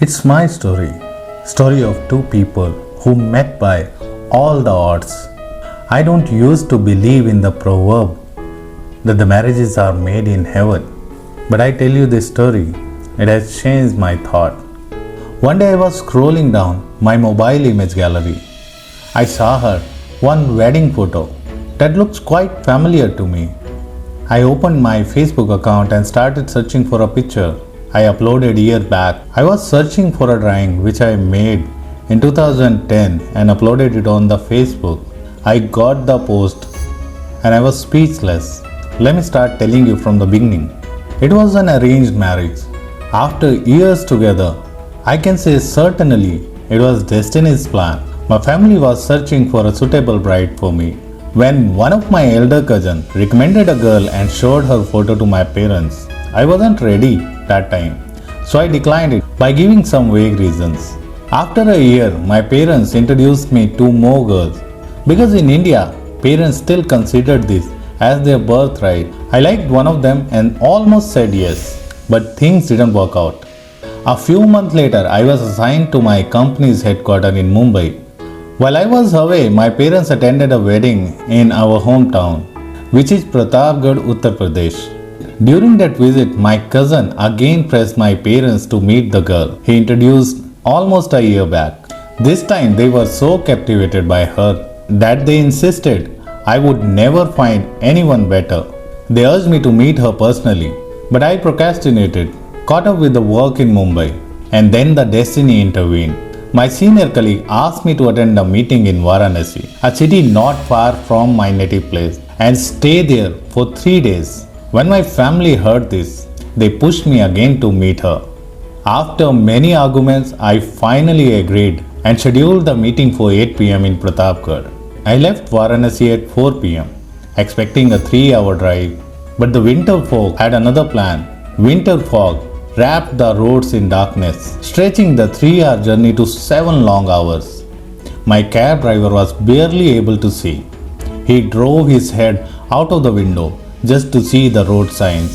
It's my story of two people who met by all the odds. I don't used to believe in the proverb that the marriages are made in heaven, but I tell you this story, it has changed my thought. One day I was scrolling down my mobile image gallery. I saw one wedding photo that looks quite familiar to me. I opened my Facebook account and started searching for a picture I uploaded a year back. I was searching for a drawing which I made in 2010 and uploaded it on the Facebook. I got the post and I was speechless. Let me start telling you from the beginning. It was an arranged marriage. After years together, I can say certainly it was destiny's plan. My family was searching for a suitable bride for me. When one of my elder cousins recommended a girl and showed her photo to my parents, I wasn't ready that time, so I declined it by giving some vague reasons. After a year, my parents introduced me to more girls. Because in India, parents still considered this as their birthright. I liked one of them and almost said yes, but things didn't work out. A few months later, I was assigned to my company's headquarters in Mumbai. While I was away, my parents attended a wedding in our hometown, which is Pratapgarh, Uttar Pradesh. During that visit, my cousin again pressed my parents to meet the girl he introduced almost a year back. This time they were so captivated by her that they insisted I would never find anyone better. They urged me to meet her personally, but I procrastinated, caught up with the work in Mumbai, and then the destiny intervened. My senior colleague asked me to attend a meeting in Varanasi, a city not far from my native place, and stay there for 3 days. When my family heard this, they pushed me again to meet her. After many arguments, I finally agreed and scheduled the meeting for 8 pm in Pratapgarh. I left Varanasi at 4 pm, expecting a 3-hour drive, but the winter fog had another plan. Winter fog wrapped the roads in darkness, stretching the 3-hour journey to 7 long hours. My cab driver was barely able to see. He drove his head out of the window just to see the road signs.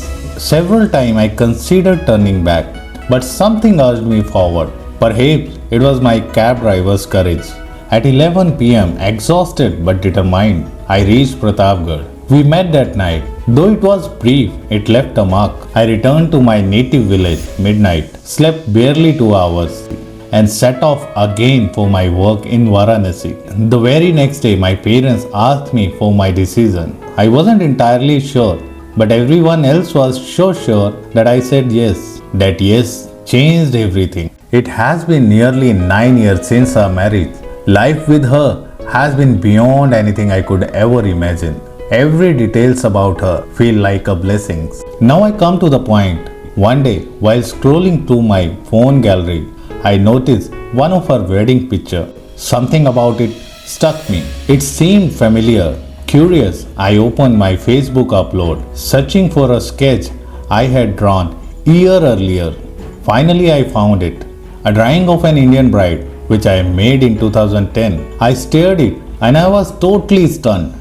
Several times I considered turning back, but something urged me forward. Perhaps it was my cab driver's courage. At 11 pm, exhausted but determined, I reached Pratapgarh. We met that night. Though it was brief, it left a mark. I returned to my native village midnight, slept barely 2 hours, and set off again for my work in Varanasi. The very next day, my parents asked me for my decision. I wasn't entirely sure, but everyone else was so sure that I said yes. That yes changed everything. It has been nearly 9 years since our marriage. Life with her has been beyond anything I could ever imagine. Every details about her feel like a blessing. Now I come to the point. One day, while scrolling through my phone gallery, I noticed one of her wedding picture. Something about it struck me. It seemed familiar. Curious, I opened my Facebook upload, searching for a sketch I had drawn a year earlier. Finally, I found it. A drawing of an Indian bride, which I made in 2010. I stared it and I was totally stunned.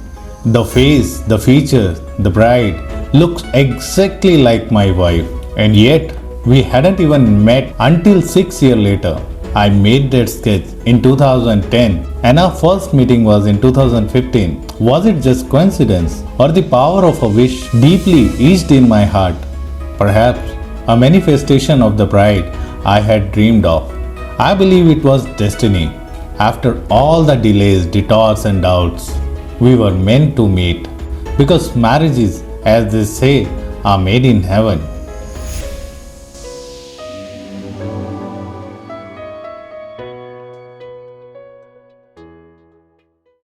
The face, the features, the bride looks exactly like my wife. And yet, we hadn't even met until 6 years later. I made that sketch in 2010 and our first meeting was in 2015. Was it just coincidence or the power of a wish deeply etched in my heart? Perhaps a manifestation of the bride I had dreamed of. I believe it was destiny. After all the delays, detours and doubts, we were meant to meet because marriages, as they say, are made in heaven.